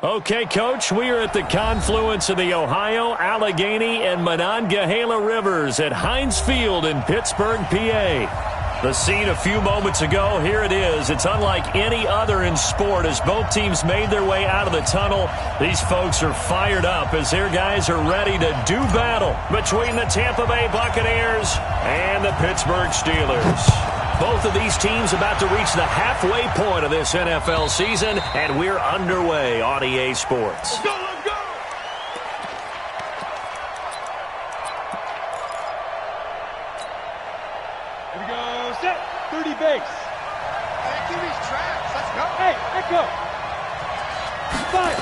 Okay, Coach, we are at the confluence of the Ohio, Allegheny, and Monongahela Rivers at Heinz Field in Pittsburgh, PA. The scene a few moments ago, here it is. It's unlike any other in sport as both teams made their way out of the tunnel. These folks are fired up as their guys are ready to do battle between the Tampa Bay Buccaneers and the Pittsburgh Steelers. Both of these teams about to reach the halfway point of this NFL season, and we're underway on EA Sports. Let's go, let's go! Here we go, set, 30 base. Hey, give these tracks, let's go. Hey, echo. Fire.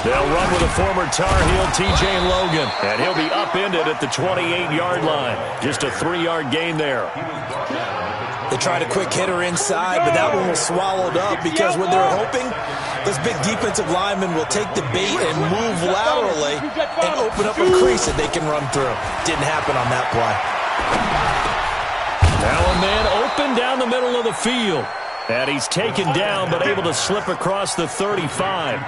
They'll run with a former Tar Heel, T.J. Logan, and he'll be upended at the 28-yard line. Just a 3-yard gain there. They tried a quick hitter inside, but that one was swallowed up because when they're hoping, those big defensive linemen will take the bait and move laterally and open up a crease that they can run through. Didn't happen on that play. Now a man open down the middle of the field. And he's taken down but able to slip across the 35.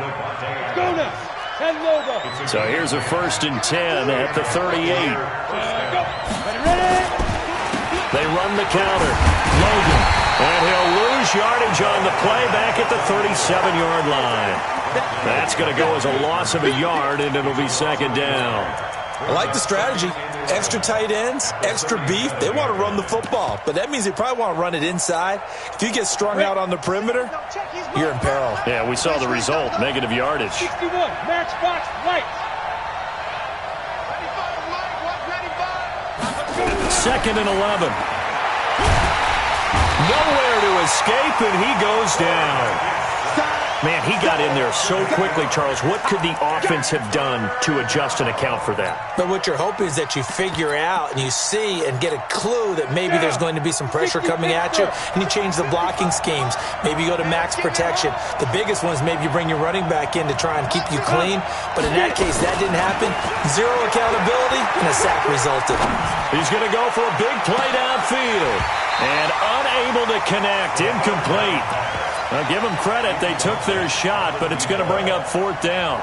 Go now. And Lobo. So here's a 1st and 10 at the 38. Go. Ready? They run the counter. Logan. And he'll lose yardage on the play back at the 37-yard line. That's going to go as a loss of a yard, and it'll be 2nd down. I like the strategy. Extra tight ends, extra beef. They want to run the football, but that means they probably want to run it inside. If you get strung out on the perimeter, you're in peril. Yeah, we saw the result. Negative yardage. 61, matchbox light. 2nd and 11. Nowhere to escape, and he goes down. Man, he got in there so quickly, Charles. What could the offense have done to adjust and account for that? But what you're hoping is that you figure out and you see and get a clue that maybe there's going to be some pressure coming at you, and you change the blocking schemes. Maybe you go to max protection. The biggest one is maybe you bring your running back in to try and keep you clean. But in that case, that didn't happen. Zero accountability, and a sack resulted. He's going to go for a big play downfield. And unable to connect. Incomplete. Now, give them credit. They took their shot, but it's going to bring up 4th down.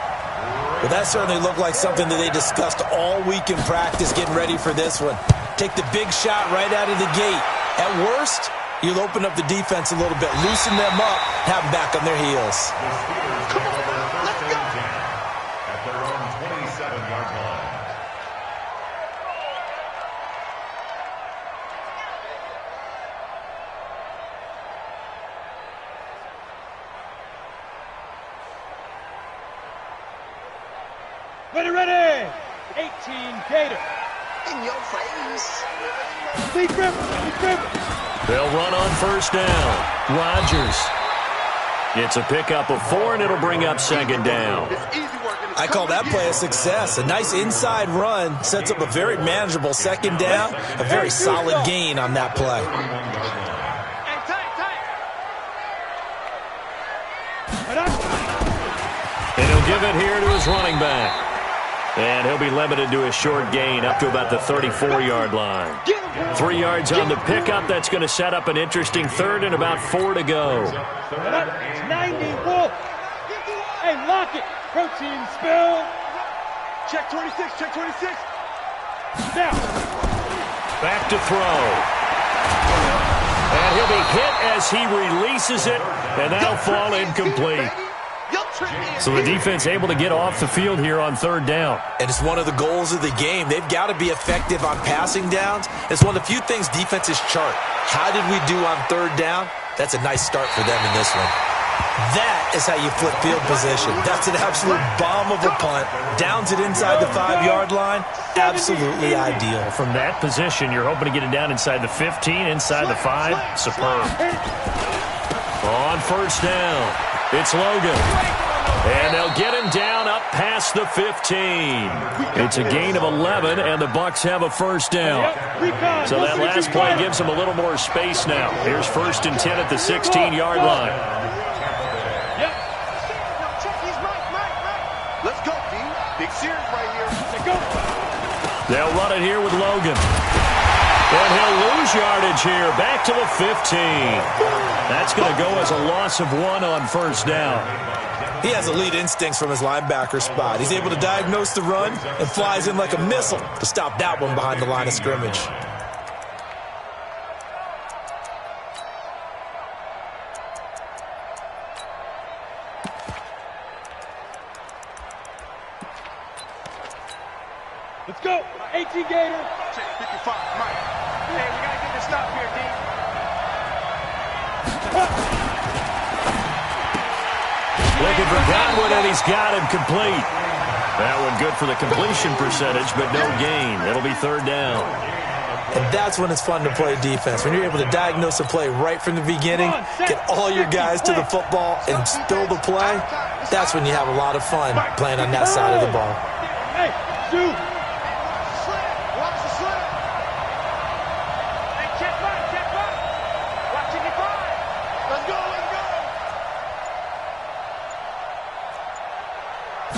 Well, that certainly looked like something that they discussed all week in practice getting ready for this one. Take the big shot right out of the gate. At worst, you'll open up the defense a little bit, loosen them up, have them back on their heels. Come on now, let's go. At their own 27-yard line. Ready. 18 Gator. In your face. Lead River. They'll run on 1st down. Rodgers. It's a pickup of 4, and it'll bring up 2nd down. I call that play a success. A nice inside run sets up a very manageable 2nd down. A very solid gain on that play. And he'll give it here to his running back. And he'll be limited to a short gain up to about the 34-yard line. 3 yards on the pickup. That's going to set up an interesting 3rd and about 4 to go. 90 Wolf. Hey, lock it. Protein spill. Check 26, check 26. Now. Back to throw. And he'll be hit as he releases it, and that'll fall incomplete. So the defense able to get off the field here on 3rd down. And it's one of the goals of the game. They've got to be effective on passing downs. It's one of the few things defenses chart. How did we do on 3rd down? That's a nice start for them in this one. That is how you flip field position. That's an absolute bomb of a punt. Downs it inside the 5-yard line. Absolutely ideal. From that position, you're hoping to get it down inside the 15, inside the 5. Superb. On 1st down, it's Logan. And they'll get him down up past the 15. It's a gain of 11, and the Bucs have a 1st down. So that last play gives them a little more space now. Here's 1st and 10 at the 16-yard line. Let's go, D. Big series right here. Let's go. They'll run it here with Logan. And he'll lose yardage here, back to the 15. That's going to go as a loss of 1 on 1st down. He has elite instincts from his linebacker spot. He's able to diagnose the run and flies in like a missile to stop that one behind the line of scrimmage. Let's go. 18 Gator. Check 55, Mike. Hey, we gotta get this stop here, D. Looking for Godwin, and he's got him complete. That one good for the completion percentage, but no gain. It'll be third down. And that's when it's fun to play defense. When you're able to diagnose a play right from the beginning, get all your guys to the football, and spill the play, that's when you have a lot of fun playing on that side of the ball. Hey, shoot. Watch the slip. Hey, check back, check back. Watching your five. Let's go, let's go.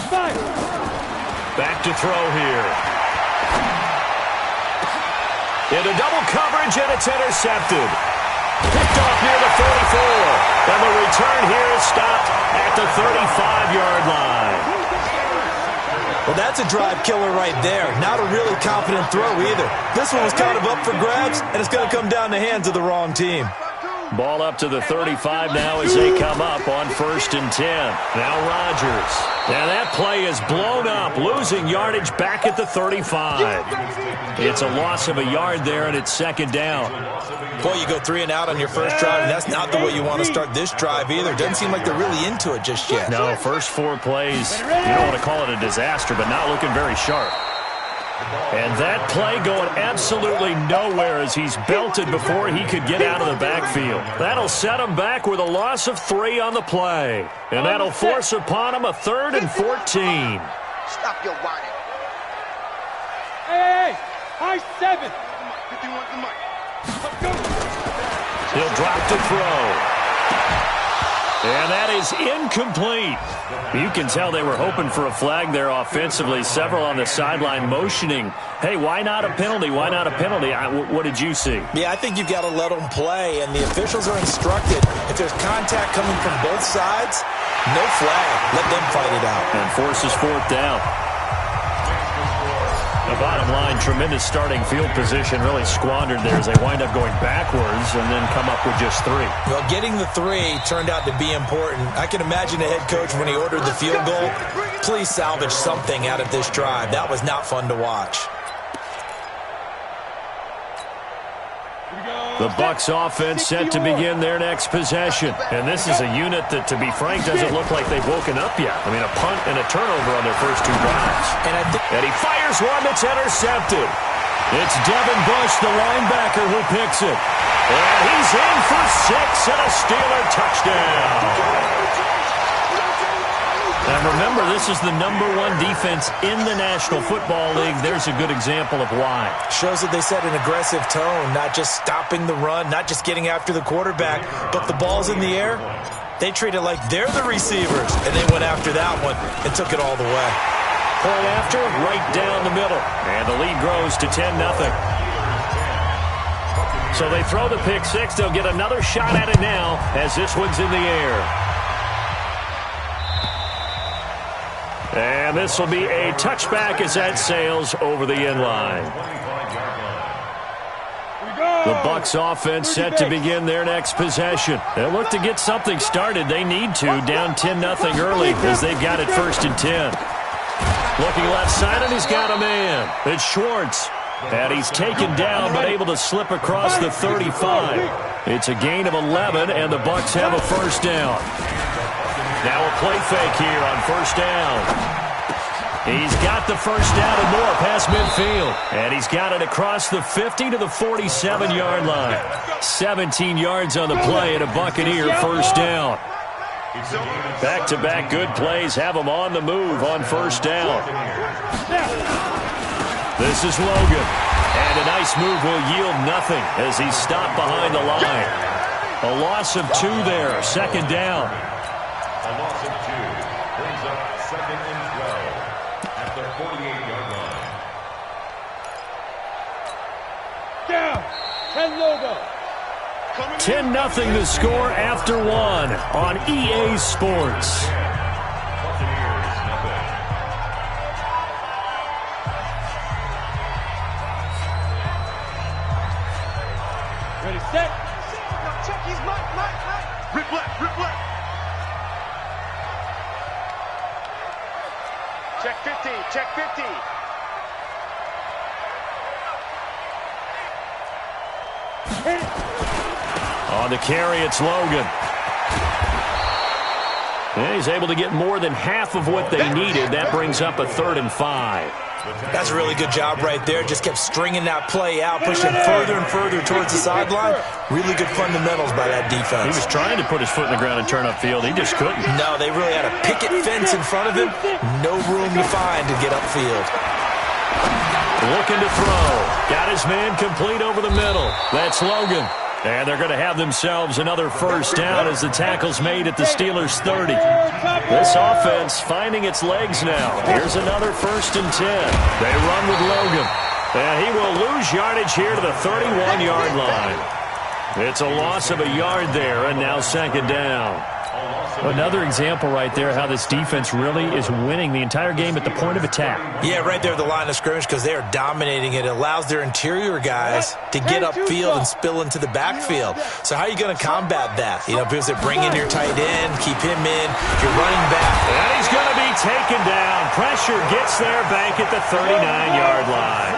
Fire. Back to throw here. Into double coverage, and it's intercepted. Picked off near the 44. And the return here is stopped at the 35-yard line. Well, that's a drive killer right there. Not a really confident throw either. This one was kind of up for grabs, and it's going to come down the hands of the wrong team. Ball up to the 35 now as they come up on 1st and 10. Now Rodgers. And that play is blown up, losing yardage back at the 35. It's a loss of a yard there, and it's second down. Boy, you go 3 and out on your first drive, and that's not the way you want to start this drive either. Doesn't seem like they're really into it just yet. No, first 4 plays, you don't want to call it a disaster, but not looking very sharp. And that play going absolutely nowhere as he's belted before he could get out of the backfield. That'll set him back with a loss of 3 on the play. And that'll force upon him a 3rd and 14. Stop your whining. Hey, high 7. 51 to Mike. Let's go. He'll drop to throw. And that is incomplete. You can tell they were hoping for a flag there offensively. Several on the sideline motioning, hey, why not a penalty? Why not a penalty? What did you see? Yeah, I think you've got to let them play, and the officials are instructed if there's contact coming from both sides, no flag. Let them fight it out. And forces 4th down. The bottom line, tremendous starting field position, really squandered there as they wind up going backwards and then come up with just 3. Well, getting the 3 turned out to be important. I can imagine the head coach when he ordered the field goal. Please salvage something out of this drive. That was not fun to watch. The Bucs offense set to begin their next possession. And this is a unit that, to be frank, doesn't look like they've woken up yet. I mean, a punt and a turnover on their first 2 drives. And he fires one that's intercepted. It's Devin Bush, the linebacker, who picks it. And he's in for 6 and a Steeler touchdown. And remember, this is the #1 defense in the National Football League. There's a good example of why. Shows that they set an aggressive tone, not just stopping the run, not just getting after the quarterback, but the ball's in the air. They treat it like they're the receivers, and they went after that one and took it all the way. Point after, right down the middle. And the lead grows to 10-0. So they throw the pick 6. They'll get another shot at it now as this one's in the air. And this will be a touchback as that sails over the end line. The Bucs offense set to begin their next possession. They'll look to get something started. They need to, down 10-0 early as they've got it 1st and 10. Looking left side, and he's got a man. It's Schwartz. And he's taken down, but able to slip across the 35. It's a gain of 11, and the Bucs have a 1st down. Now a play fake here on 1st down. He's got the 1st down and more past midfield. And he's got it across the 50 to the 47-yard line. 17 yards on the play and a Buccaneer 1st down. Back-to-back good plays have them on the move on 1st down. This is Logan. And a nice move will yield nothing as he's stopped behind the line. A loss of 2 there, 2nd down. A loss of 2 brings up 2nd and 12 at the 48-yard line. Down. 10 logo. 10-0 the score after 1 on EA Sports. Check 50, check 50. On the carry, it's Logan. And he's able to get more than half of what they needed. That brings up a 3rd and 5. That's a really good job right there. Just kept stringing that play out, pushing further and further towards the sideline. Really good fundamentals by that defense. He was trying to put his foot in the ground and turn upfield. He just couldn't. No, they really had a picket fence in front of him. No room to find to get upfield. Looking to throw. Got his man complete over the middle. That's Logan. And they're going to have themselves another first down as the tackle's made at the Steelers' 30. This offense finding its legs now. Here's another 1st and 10. They run with Logan. And he will lose yardage here to the 31-yard line. It's a loss of a yard there, and now 2nd down. Another example right there how this defense really is winning the entire game at the point of attack. Yeah, right there at the line of scrimmage because they are dominating it. It allows their interior guys to get upfield and spill into the backfield. So how are you going to combat that? You know, because they bring in your tight end, keep him in, you're running back. And he's going to be taken down. Pressure gets there back at the 39-yard line.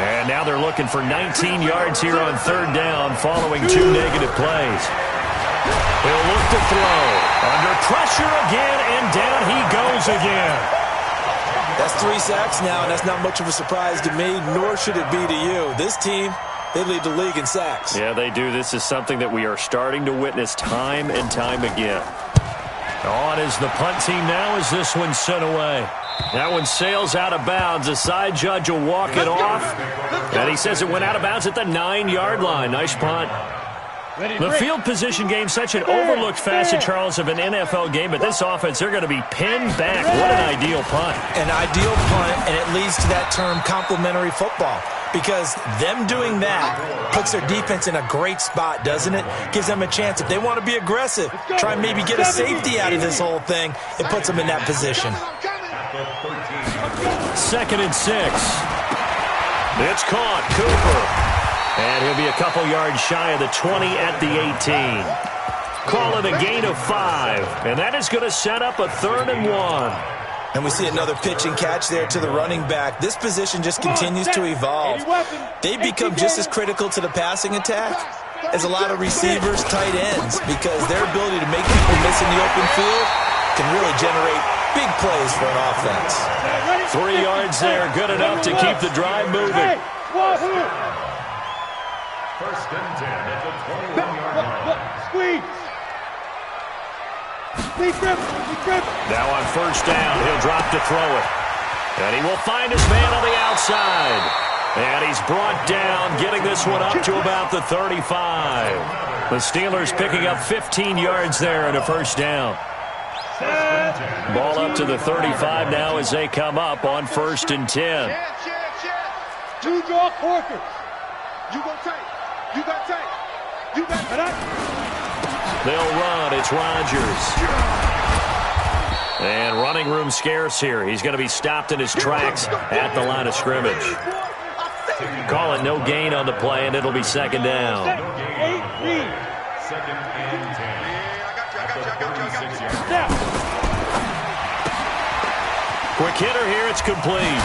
And now they're looking for 19 yards here on 3rd down following 2 negative plays. He'll look to throw. Under pressure again, and down he goes again. That's 3 sacks now, and that's not much of a surprise to me, nor should it be to you. This team, they lead the league in sacks. Yeah, they do. This is something that we are starting to witness time and time again. On is the punt team now as this one sent away. That one sails out of bounds. The side judge will walk it off. And he says it went out of bounds at the 9-yard line. Nice punt. The field position game, such an overlooked facet, Charles, of an NFL game, but this offense, they're going to be pinned back. What an ideal punt. An ideal punt, and it leads to that term complementary football, because them doing that puts their defense in a great spot, doesn't it? Gives them a chance. If they want to be aggressive, try and maybe get a safety out of this whole thing, it puts them in that position. 2nd and 6. It's caught. Cooper. And he'll be a couple yards shy of the 20 at the 18. Call it a gain of 5. And that is going to set up a 3rd and 1. And we see another pitch and catch there to the running back. This position just continues to evolve. They become just as critical to the passing attack as a lot of receivers, tight ends, because their ability to make people miss in the open field can really generate big plays for an offense. 3 yards there, good enough to keep the drive moving. 1st and 10 at the 21-yard line. Squeeze. Now on 1st down, he'll drop to throw it. And he will find his man on the outside. And he's brought down, getting this one up to about the 35. The Steelers picking up 15 yards there and a 1st down. Ball up to the 35 now as they come up on 1st and 10. 2 draw corkers. You go tight. You got tight. You got tight. They'll run. It's Rodgers. And running room scarce here. He's going to be stopped in his tracks at the line of scrimmage. Call it no gain on the play, and it'll be 2nd down. 2nd and 10. Quick hitter here. It's complete.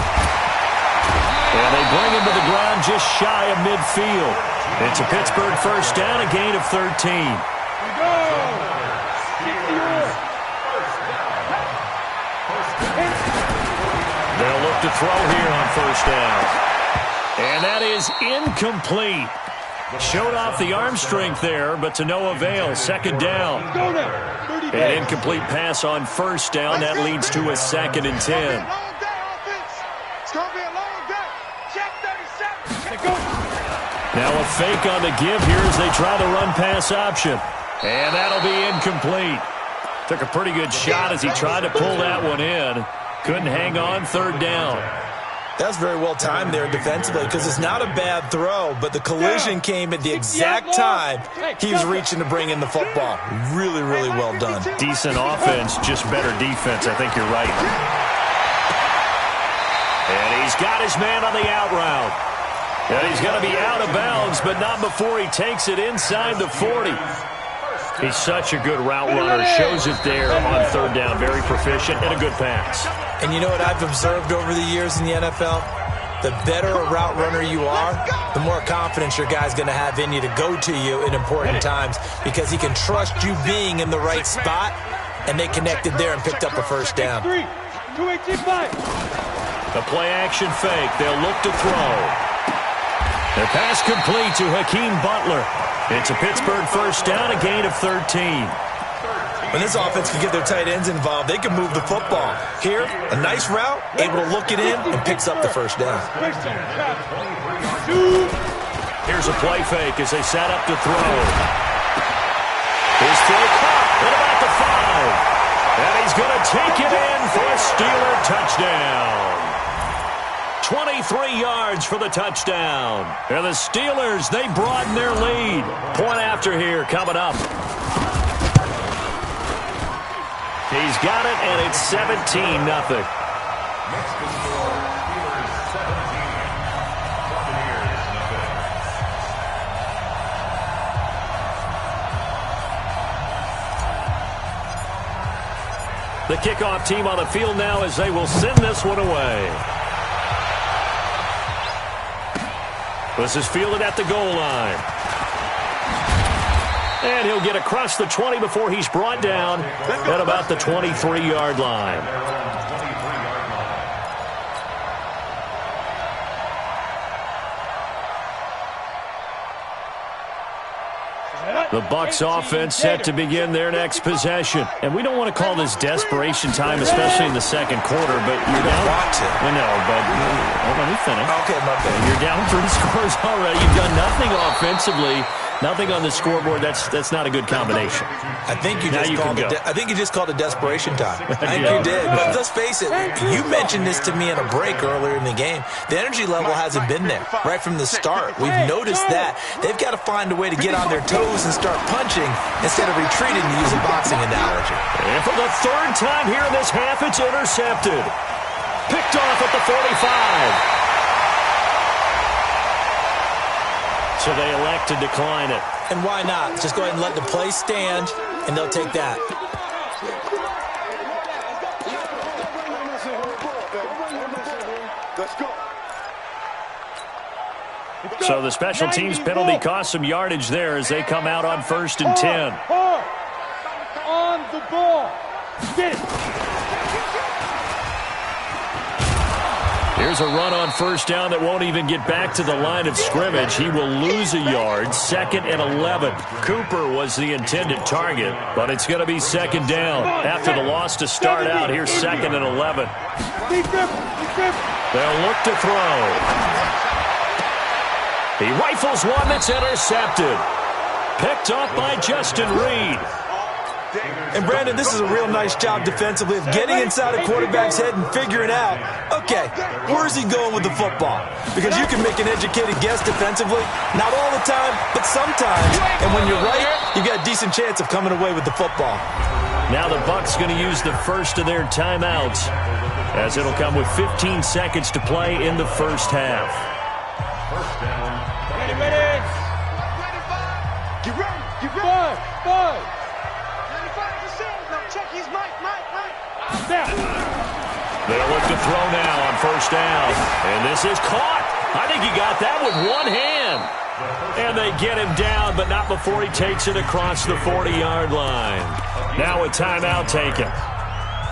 And they bring him to the ground just shy of midfield. It's a Pittsburgh 1st down, a gain of 13. They'll look to throw here on 1st down. And that is incomplete. Showed off the arm strength there, but to no avail. 2nd down. An incomplete pass on 1st down. That leads to a 2nd and 10. Now a fake on the give here as they try the run-pass option. And that'll be incomplete. Took a pretty good shot as he tried to pull that one in. Couldn't hang on. 3rd down. That was very well timed there defensively because it's not a bad throw, but the collision came at the exact time he was reaching to bring in the football. Really, really well done. Decent offense, just better defense. I think you're right. And he's got his man on the out route. And he's going to be out of bounds, but not before he takes it inside the 40. He's such a good route runner. Shows it there on third down. Very proficient and a good pass. And you know what I've observed over the years in the NFL? The better a route runner you are, the more confidence your guy's going to have in you to go to you in important times because he can trust you being in the right spot, and they connected there and picked up a first down. The play-action fake. They'll look to throw. The pass complete to Hakeem Butler. It's a Pittsburgh first down, a gain of 13. When this offense can get their tight ends involved, they can move the football. Here, a nice route, able to look it in, and picks up the first down. Here's a play fake as they set up to throw. His throw caught at about the 5. And he's going to take it in for a Steeler touchdown. 23 yards for the touchdown. And the Steelers, they broaden their lead. Point after here coming up. He's got it, and it's 17-0. Next to score, Steelers 17, Buccaneers nothing. The kickoff team on the field now as they will send this one away. This is fielded at the goal line. And he'll get across the 20 before he's brought down at about the 23-yard line. The Bucs offense set to begin their next possession. And we don't want to call this desperation time, especially in the second quarter, but you're down. I know, but let me finish. Okay, my bad. You're down 3 scores already. You've done nothing offensively. Nothing on the scoreboard. That's not a good combination. I think you just called it desperation time. I think you did. But let's face it, you mentioned this to me in a break earlier in the game. The energy level hasn't been there right from the start. We've noticed that. They've got to find a way to get on their toes and start punching instead of retreating, to use a boxing analogy. And for the third time here in this half, it's intercepted. Picked off at the 45. So they elect to decline it. And why not? Just go ahead and let the play stand, and they'll take that. So the special teams penalty cost some yardage there as they come out on 1st and 10. On the ball. Get it. Here's a run on first down that won't even get back to the line of scrimmage. He will lose a yard. 2nd and 11. Cooper was the intended target, but it's going to be 2nd down. After the loss to start out, here's 2nd and 11. They'll look to throw. He rifles one that's intercepted. Picked off by Justin Reed. And, Brandon, this is a real nice job defensively of getting inside a quarterback's head and figuring out, okay, where's he going with the football? Because you can make an educated guess defensively, not all the time, but sometimes. And when you're right, you've got a decent chance of coming away with the football. Now the Bucs going to use the first of their timeouts, as it'll come with 15 seconds to play in the first half. First down. Ready. Get ready. Get ready. Five. Check his mic. They'll look to throw now on first down. And this is caught. I think he got that with one hand. And they get him down, but not before he takes it across the 40-yard line. Now a timeout taken.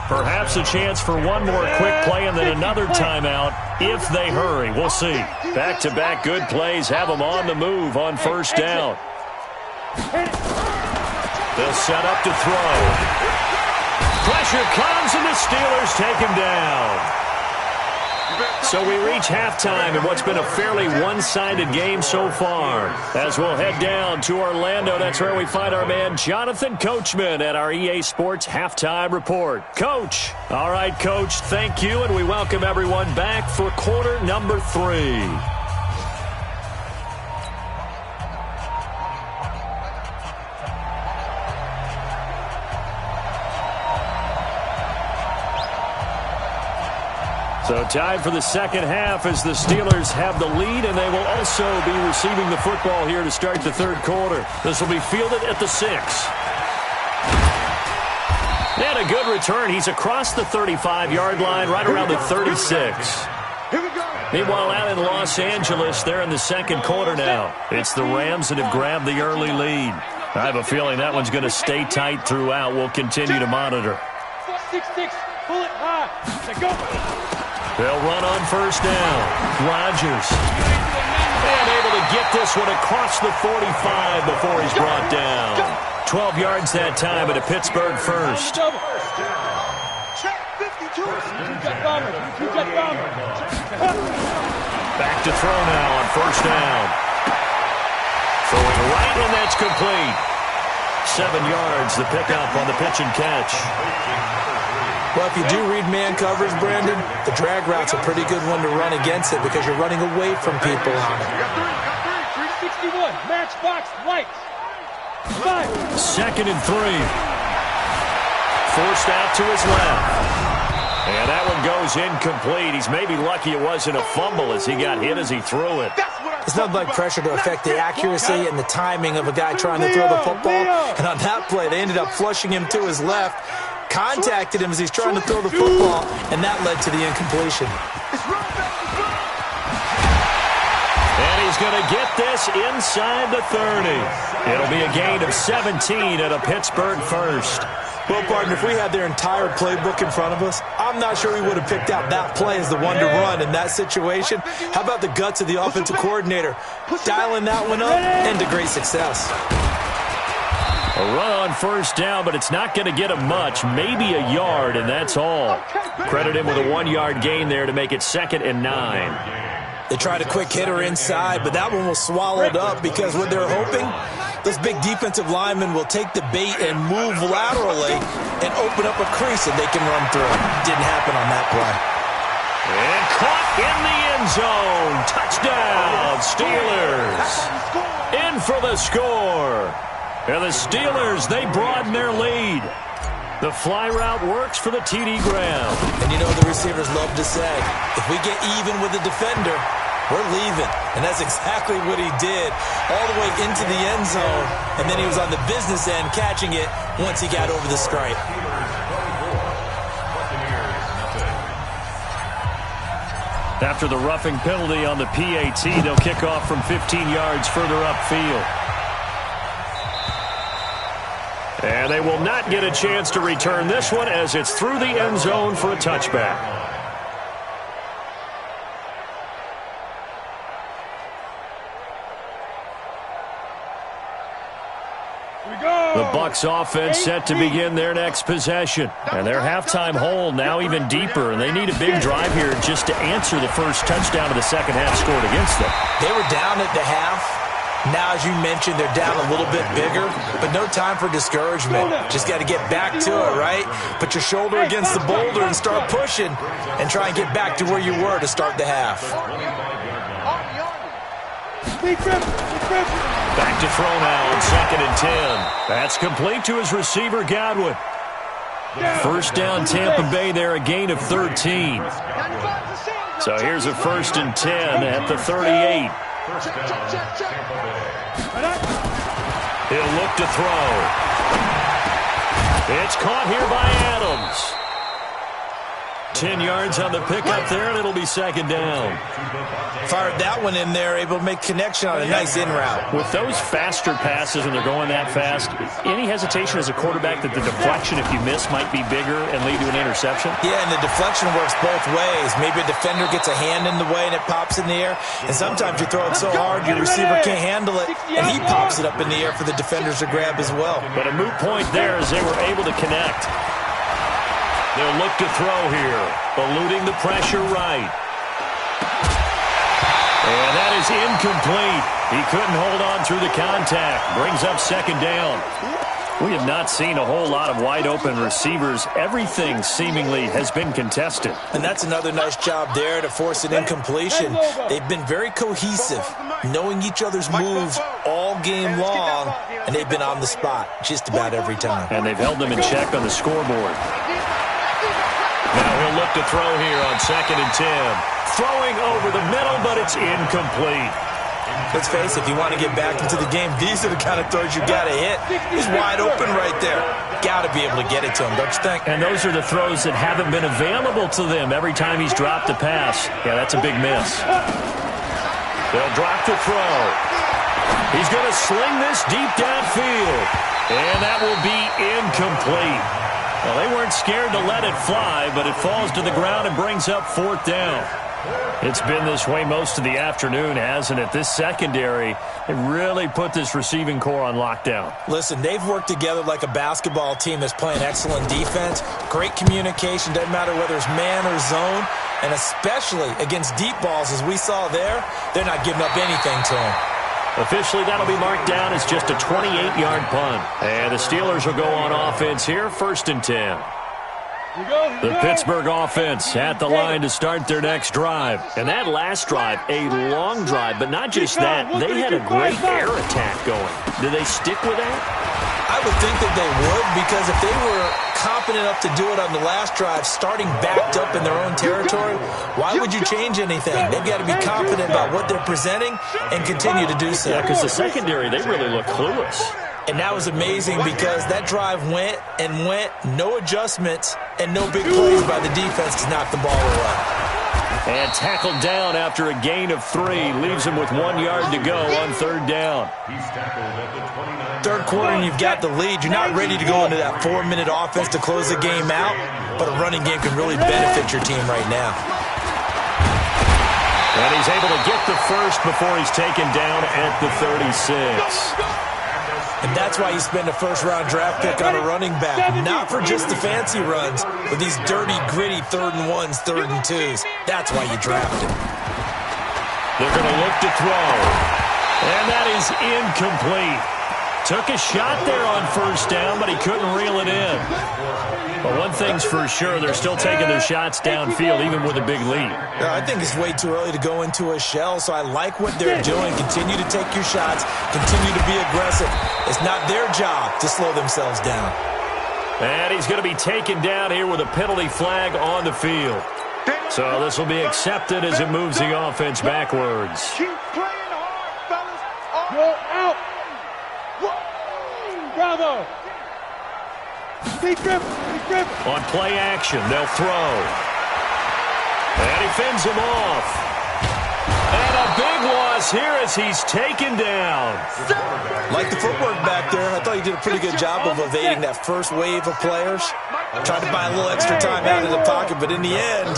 Perhaps a chance for one more quick play and then another timeout if they hurry. We'll see. Back-to-back good plays have them on the move on first down. They'll set up to throw. Pressure comes, and the Steelers take him down. So we reach halftime in what's been a fairly one-sided game so far. As we'll head down to Orlando, that's where we find our man Jonathan Coachman at our EA Sports Halftime Report. Coach. All right, Coach, thank you, and we welcome everyone back for quarter number 3. So tied for the second half as the Steelers have the lead, and they will also be receiving the football here to start the third quarter. This will be fielded at the 6. And a good return. He's across the 35-yard line, right around the 36. Meanwhile, out in Los Angeles, they're in the second quarter now. It's the Rams that have grabbed the early lead. I have a feeling that one's going to stay tight throughout. We'll continue to monitor. 6-6, pull it high. Go. They'll run on first down. Rodgers. And able to get this one across the 45 before he's brought down. 12 yards that time at a Pittsburgh first. Back to throw now on first down. Throwing right, and that's complete. 7 yards, the pickup on the pitch and catch. Well, if you do read man coverage, Brandon, the drag route's a pretty good one to run against it because you're running away from people on it. 361, matchbox, lights. 5. Second and 3. Forced out to his left. And that one goes incomplete. He's maybe lucky it wasn't a fumble as he got hit as he threw it. It's not like pressure to affect the accuracy and the timing of a guy trying to throw the football. And on that play, they ended up flushing him to his left, contacted him as he's trying to throw the football, and that led to the incompletion. And he's going to get this inside the 30. It'll be a gain of 17 at a Pittsburgh first. Well, partner, if we had their entire playbook in front of us, I'm not sure we would have picked out that play as the one to run in that situation. How about the guts of the offensive coordinator dialing that one up into great success? A run on first down, but it's not going to get him much, maybe a yard, and that's all. Credit him with a 1-yard gain there to make it 2nd and 9. They tried a quick hitter inside, but that one was swallowed up because what they're hoping, this big defensive lineman will take the bait and move laterally and open up a crease that they can run through. Didn't happen on that play. And caught in the end zone. Touchdown, Steelers. In for the score. And the Steelers, they broaden their lead. The fly route works for the TD Graham. And you know the receivers love to say, if we get even with the defender, we're leaving. And that's exactly what he did all the way into the end zone. And then he was on the business end catching it once he got over the stripe. After the roughing penalty on the PAT, they'll kick off from 15 yards further upfield. And they will not get a chance to return this one as it's through the end zone for a touchback. The Bucs offense set to begin their next possession. And their halftime hole now even deeper, and they need a big drive here just to answer the first touchdown of the second half scored against them. They were down at the half. Now, as you mentioned, they're down a little bit bigger, but no time for discouragement. Just got to get back to it, right? Put your shoulder against the boulder and start pushing and try and get back to where you were to start the half. Back to throw now on 2nd and 10. That's complete to his receiver, Godwin. First down, Tampa Bay there, a gain of 13. So here's a 1st and 10 at the 38. He'll look to throw. It's caught here by Adams. 10 yards on the pickup there, and it'll be 2nd down. Fired that one in there, able to make connection on a nice in route. With those faster passes when they're going that fast, any hesitation as a quarterback that the deflection, if you miss, might be bigger and lead to an interception? Yeah, and the deflection works both ways. Maybe a defender gets a hand in the way and it pops in the air, and sometimes you throw it so hard your receiver can't handle it, and he pops it up in the air for the defenders to grab as well. But a moot point there as they were able to connect. They'll look to throw here, eluding the pressure right. And that is incomplete. He couldn't hold on through the contact. Brings up 2nd down. We have not seen a whole lot of wide-open receivers. Everything seemingly has been contested. And that's another nice job there to force an incompletion. They've been very cohesive, knowing each other's moves all game long, and they've been on the spot just about every time. And they've held them in check on the scoreboard. Now he'll look to throw here on 2nd and 10. Throwing over the middle, but it's incomplete. Let's face it, if you want to get back into the game, these are the kind of throws you got to hit. He's wide open right there. Got to be able to get it to him, don't you think? And those are the throws that haven't been available to them every time he's dropped a pass. Yeah, that's a big miss. They'll drop the throw. He's going to sling this deep downfield. And that will be incomplete. Well, they weren't scared to let it fly, but it falls to the ground and brings up 4th down. It's been this way most of the afternoon, hasn't it? This secondary, it really put this receiving core on lockdown. Listen, they've worked together like a basketball team that's playing excellent defense. Great communication, doesn't matter whether it's man or zone. And especially against deep balls, as we saw there, they're not giving up anything to them. Officially, that'll be marked down as just a 28-yard punt. And the Steelers will go on offense here, 1st and 10. The Pittsburgh offense at the line to start their next drive. And that last drive, a long drive, but not just that. They had a great air attack going. Do they stick with that? I would think that they would, because if they were confident enough to do it on the last drive, starting backed up in their own territory, why would you change anything? They've got to be confident about what they're presenting and continue to do so. Yeah, because the secondary, they really look clueless. And that was amazing because that drive went and went, no adjustments, and no big plays by the defense to knock the ball away. And tackled down after a gain of 3. Leaves him with 1 yard to go on 3rd down. He's tackled at the 29. Third quarter and you've got the lead. You're not ready to go into that 4-minute offense to close the game out, but a running game can really benefit your team right now. And he's able to get the first before he's taken down at the 36. And that's why you spend a first-round draft pick on a running back. Not for just the fancy runs, but these dirty, gritty 3rd and 1s, 3rd and 2s. That's why you draft him. They're going to look to throw. And that is incomplete. Took a shot there on 1st down, but he couldn't reel it in. But one thing's for sure, they're still taking their shots downfield, even with a big lead. I think it's way too early to go into a shell, so I like what they're doing. Continue to take your shots. Continue to be aggressive. It's not their job to slow themselves down. And he's going to be taken down here with a penalty flag on the field. So this will be accepted as it moves the offense backwards. Keep playing hard, fellas. Go out. Bravo. Keep grip. On play action, they'll throw. And he fends him off. And a big loss here as he's taken down. Like the footwork back there, I thought you did a pretty good job of evading that first wave of players. Tried to buy a little extra time out of the pocket, but in the end,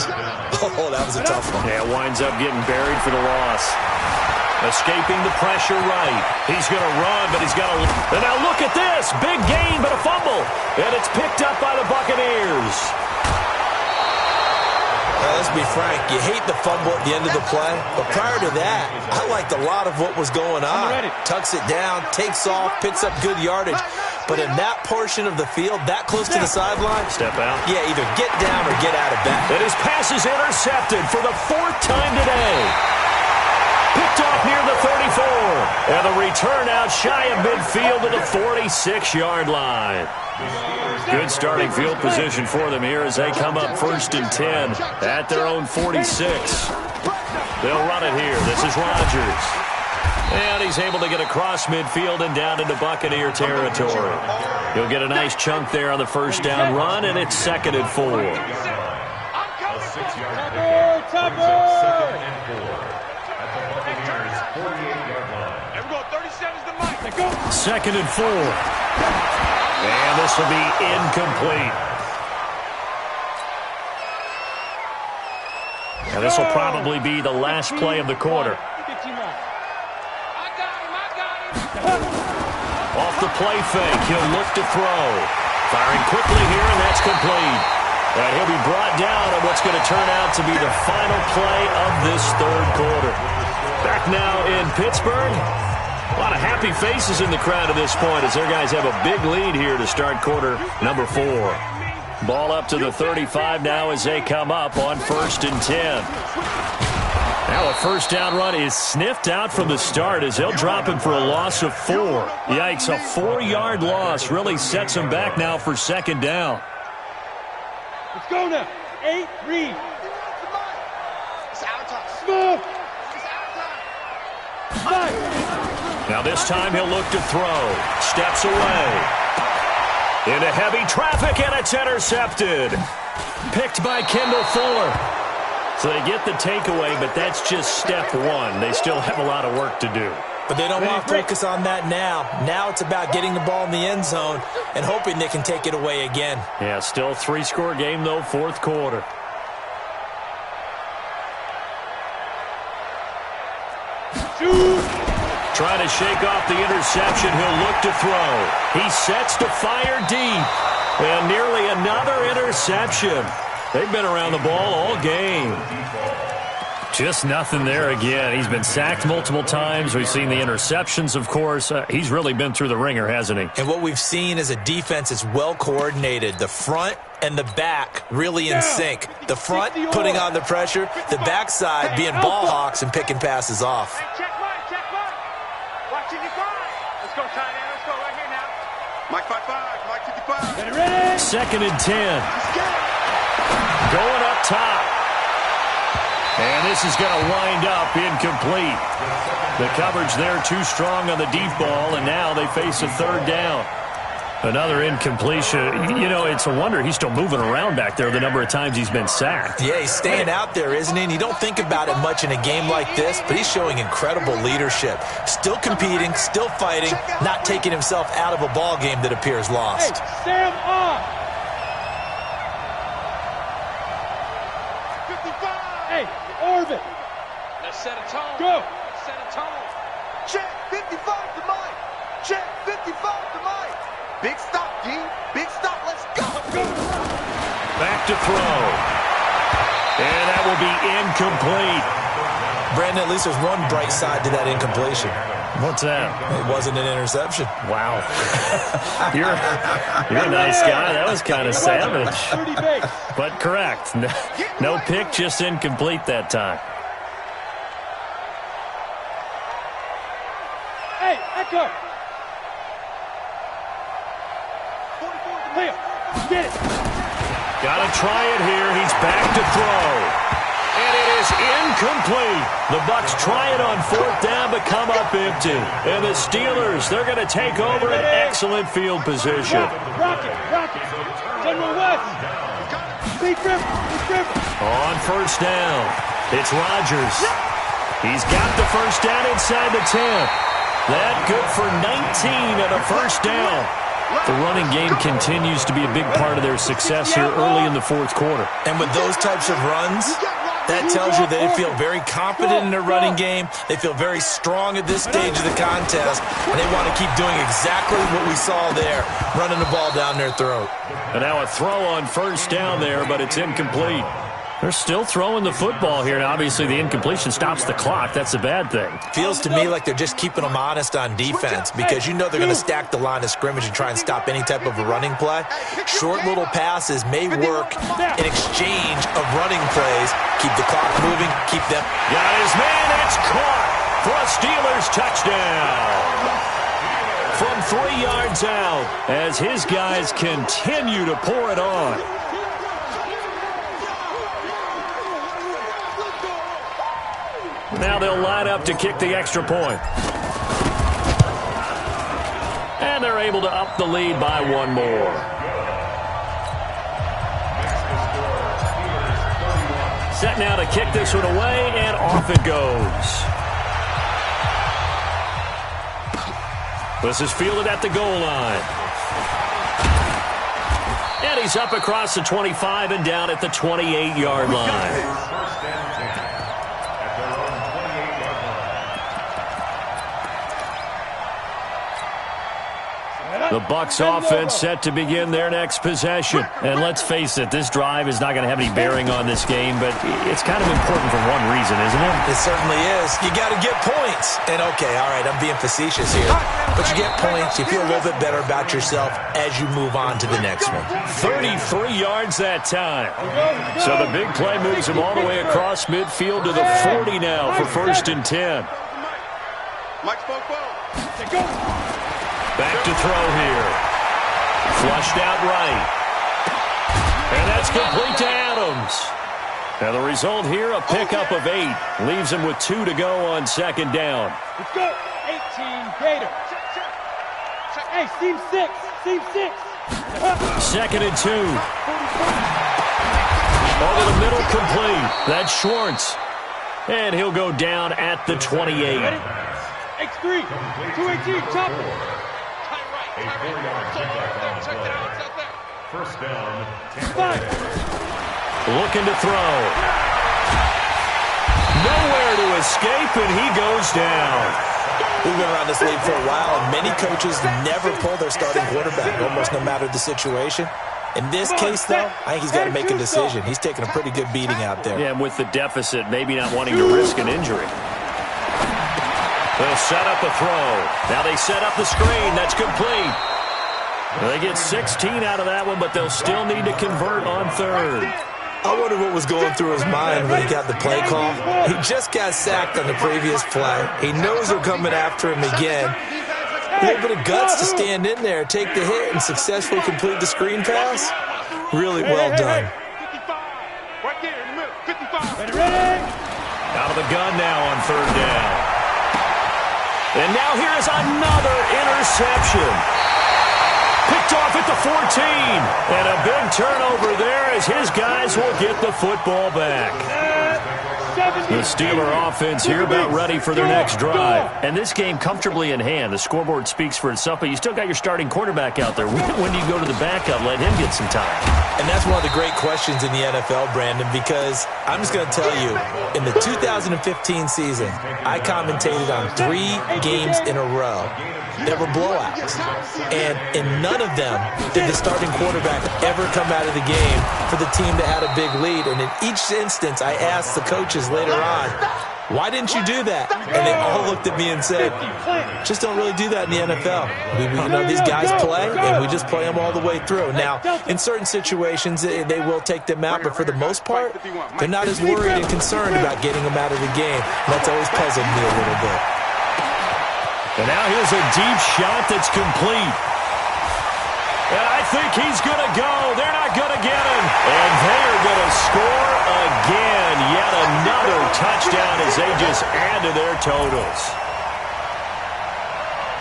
oh, that was a tough one. Yeah, winds up getting buried for the loss. Escaping the pressure right. He's going to run, but he's got to... And now look at this. Big gain, but a fumble. And it's picked up by the Buccaneers. Let's be frank. You hate the fumble at the end of the play. But prior to that, I liked a lot of what was going on. Tucks it down, takes off, picks up good yardage. But in that portion of the field, that close to the sideline... Step out. Yeah, either get down or get out of bounds. And his pass is intercepted for the 4th time today. Picked off near the 34. And the return out shy of midfield to the 46-yard line. Good starting field position for them here as they come up 1st and 10 at their own 46. They'll run it here. This is Rodgers. And he's able to get across midfield and down into Buccaneer territory. He'll get a nice chunk there on the 1st down run, and it's 2nd and 4. A 6-yard pickup brings up 2nd and 4 at the Buccaneers' 48-yard line. There we go. 37's the mic. 2nd and 4. And this will be incomplete. And this will probably be the last play of the quarter. Off the play fake, he'll look to throw. Firing quickly here, and that's complete. And he'll be brought down on what's going to turn out to be the final play of this 3rd quarter. Back now in Pittsburgh. A lot of happy faces in the crowd at this point as their guys have a big lead here to start quarter number 4. Ball up to the 35 now as they come up on 1st and 10. Now a 1st down run is sniffed out from the start as they'll drop him for a loss of 4. Yikes, a 4-yard loss really sets him back now for 2nd down. Let's go now. 8, read. It's our time. Smooth. It's our time. 5. Now this time he'll look to throw. Steps away. Into heavy traffic, and it's intercepted. Picked by Kendall Fuller. So they get the takeaway, but that's just step one. They still have a lot of work to do. But they don't want to focus on that now. Now it's about getting the ball in the end zone and hoping they can take it away again. Yeah, still 3-score game, though, fourth quarter. Trying to shake off the interception. He'll look to throw. He sets to fire deep. And nearly another interception. They've been around the ball all game. Just nothing there again. He's been sacked multiple times. We've seen the interceptions, of course. He's really been through the ringer, hasn't he? And what we've seen is a defense that's well coordinated. The front and the back really in sync. The front putting on the pressure. The backside being ball hawks and picking passes off. Check one. Watching your five. Let's go, tight end. Let's go right here now. Mike 5-5. Mike 55. Second and 10. Going up top. And this is going to wind up incomplete. The coverage there too strong on the deep ball, and now they face a third down. Another incompletion. You know, it's a wonder he's still moving around back there the number of times he's been sacked. Yeah, he's staying out there, isn't he? And you don't think about it much in a game like this, but he's showing incredible leadership. Still competing, still fighting, not taking himself out of a ball game that appears lost. Hey, Sam on. 55. Hey, Orbit. Let's set a tone. Go. Let's set a tone. Check 55 to Mike. Check 55 to Mike. Big stop, D. Big stop. Let's go. Back to throw. And that will be incomplete. Brandon, at least there's one bright side to that incompletion. What's that? It wasn't an interception. Wow. You're a nice guy. That was kind of savage. 30 base. But correct. No pick, just incomplete that time. Hey, Echo. Leo, get it. Got to try it here. He's back to throw. And it is incomplete. The Bucs try it on fourth down, but come up empty. And the Steelers, they're going to take over an excellent field position. Rocket. General West. Big River. On first down, it's Rodgers. He's got the first down inside the 10. That good for 19 and a first down. The running game continues to be a big part of their success here early in the fourth quarter. And with those types of runs, that tells you they feel very confident in their running game. They feel very strong at this stage of the contest, and they want to keep doing exactly what we saw there, running the ball down their throat. And now a throw on first down there, but it's incomplete. They're still throwing the football here, and obviously the incompletion stops the clock. That's a bad thing. Feels to me like they're just keeping them honest on defense because you know they're going to stack the line of scrimmage and try and stop any type of a running play. Short little passes may work in exchange of running plays. Keep the clock moving, keep them. Got his man, it's caught for a Steelers touchdown. From 3 yards out as his guys continue to pour it on. Now they'll line up to kick the extra point. And they're able to up the lead by one more. Set now to kick this one away, and off it goes. This is fielded at the goal line. And he's up across the 25 and down at the 28-yard line. The Bucs offense set to begin their next possession. And let's face it, this drive is not going to have any bearing on this game, but it's kind of important for one reason, isn't it? It certainly is. You got to get points. And okay, all right, I'm being facetious here. But you get points, you feel a little bit better about yourself as you move on to the next one. 33 yards that time. So the big play moves him all the way across midfield to the 40 now for first and 10. Mike's both. Back to throw here. Flushed out right. And that's complete to Adams. Now the result here, a pickup of 8. Leaves him with 2 to go on second down. Let's go. 18 Gator. Hey, seam 6. Seam 6. Second and 2. Over the middle, complete. That's Schwartz. And he'll go down at the 28. Ready? X3. 218. Chopper. First down. 5. Looking to throw. Nowhere to escape, and he goes down. We've been around this league for a while, and many coaches never pull their starting quarterback, almost no matter the situation. In this case, though, I think he's got to make a decision. He's taking a pretty good beating out there. Yeah, and with the deficit, maybe not wanting to risk an injury. They'll set up a throw. Now they set up the screen. That's complete. They get 16 out of that one, but they'll still need to convert on third. I wonder what was going through his mind when he got the play call. He just got sacked on the previous play. He knows they're coming after him again. A little bit of guts to stand in there, take the hit, and successfully complete the screen pass. Really well done. 55. Right there in the middle. 55. Ready? Out of the gun now on third down. And now here is another interception. Picked off at the 14. And a big turnover there as his guys will get the football back. The Steeler offense here about ready for their next drive. And this game comfortably in hand. The scoreboard speaks for itself, but you still got your starting quarterback out there. When do you go to the backup, let him get some time? And that's one of the great questions in the NFL, Brandon, because I'm just going to tell you, in the 2015 season, I commentated on 3 games in a row that were blowouts. And in none of them did the starting quarterback ever come out of the game for the team that had a big lead. And in each instance, I asked the coaches later on, why didn't you do that? And they all looked at me and said, just don't really do that in the NFL. These guys play, and we just play them all the way through. Now, in certain situations, they will take them out, but for the most part, they're not as worried and concerned about getting them out of the game. And that's always puzzled me a little bit. And now here's a deep shot that's complete. And I think he's going to go. They're not going to get him. And they are going to score again. Yet another touchdown as they just add to their totals.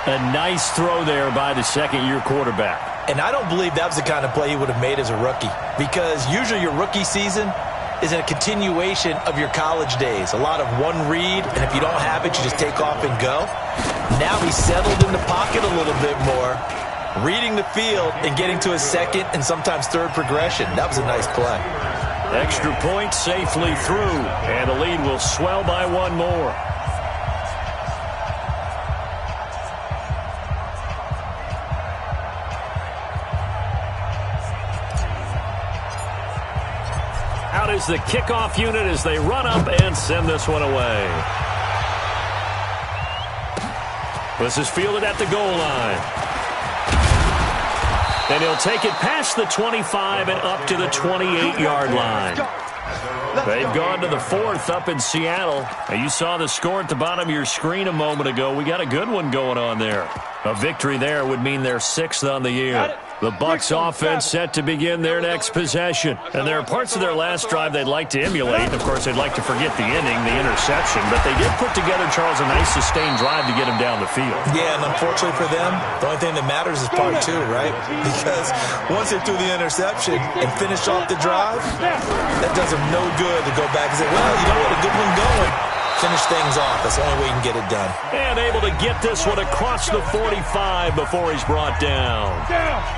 A nice throw there by the second-year quarterback. And I don't believe that was the kind of play he would have made as a rookie, because usually your rookie season is a continuation of your college days. A lot of one read, and if you don't have it, you just take off and go. Now he's settled in the pocket a little bit more, reading the field and getting to his second and sometimes third progression. That was a nice play. Extra point safely through, and the lead will swell by 1 more. Out is the kickoff unit as they run up and send this one away. This is fielded at the goal line. And he'll take it past the 25 and up to the 28-yard line. They've gone to the 4th up in Seattle. Now, you saw the score at the bottom of your screen a moment ago. We got a good one going on there. A victory there would mean they're 6th on the year. The Bucs offense set to begin their next possession. And there are parts of their last drive they'd like to emulate. Of course, they'd like to forget the inning, the interception. But they did put together, Charles, a nice sustained drive to get him down the field. Yeah, and unfortunately for them, the only thing that matters is part 2, right? Because once they threw the interception and finished off the drive, that does them no good to go back and say, well, you know what, a good one going. Finish things off. That's the only way you can get it done. And able to get this one across the 45 before he's brought down.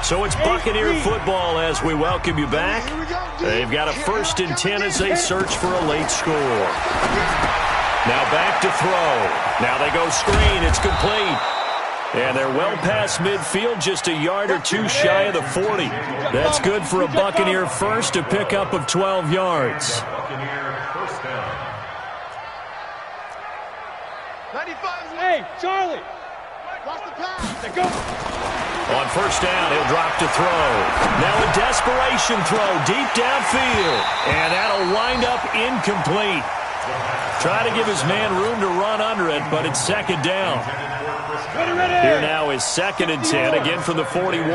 So it's Buccaneer football as we welcome you back. They've got a 1st and 10 as they search for a late score. Now back to throw. Now they go screen. It's complete. And they're well past midfield, just a yard or 2 shy of the 40. That's good for a Buccaneer first, a pickup of 12 yards. Hey, Charlie. Watch the pass. They go. On 1st down, he'll drop to throw. Now a desperation throw deep downfield. And that'll wind up incomplete. Try to give his man room to run under it, but it's 2nd down. Ready. Here now is 2nd and 10, again from the 41.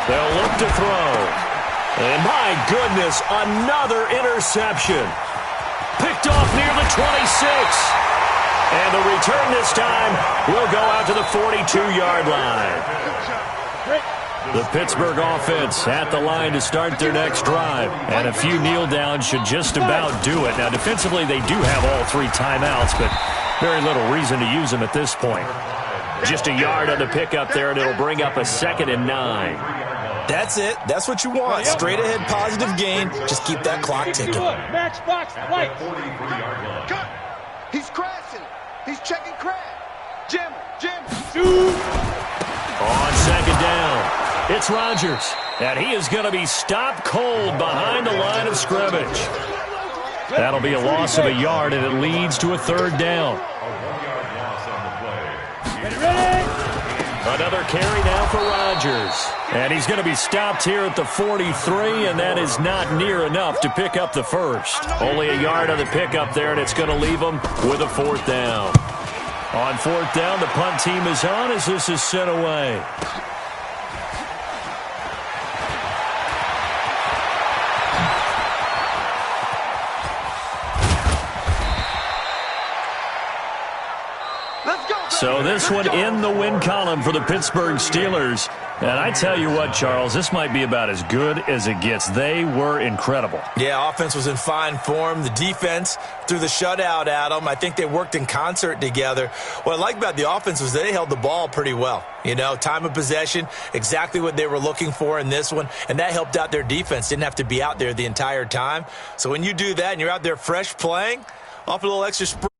They'll look to throw. And my goodness, another interception. Picked off near the 26. And the return this time will go out to the 42-yard line. The Pittsburgh offense at the line to start their next drive. And a few kneel downs should just about do it. Now, defensively, they do have all 3 timeouts, but very little reason to use them at this point. Just a yard on the pickup there, and it'll bring up a 2nd and 9. That's it. That's what you want. Straight ahead positive gain. Just keep that clock ticking. Matchbox lights. Cut. He's crashing. He's checking crash. Jim. Shoot. On 2nd down, it's Rodgers, and he is going to be stopped cold behind the line of scrimmage. That'll be a loss of a yard, and it leads to a 3rd down. Ready? Another carry now for Rodgers. And he's going to be stopped here at the 43, and that is not near enough to pick up the first. Only a yard on the pickup there, and it's going to leave him with a 4th down. On 4th down, the punt team is on as this is sent away. So this one in the win column for the Pittsburgh Steelers. And I tell you what, Charles, this might be about as good as it gets. They were incredible. Yeah, offense was in fine form. The defense threw the shutout at them. I think they worked in concert together. What I like about the offense was they held the ball pretty well. You know, time of possession, exactly what they were looking for in this one. And that helped out their defense. Didn't have to be out there the entire time. So when you do that and you're out there fresh playing, off a little extra sprint.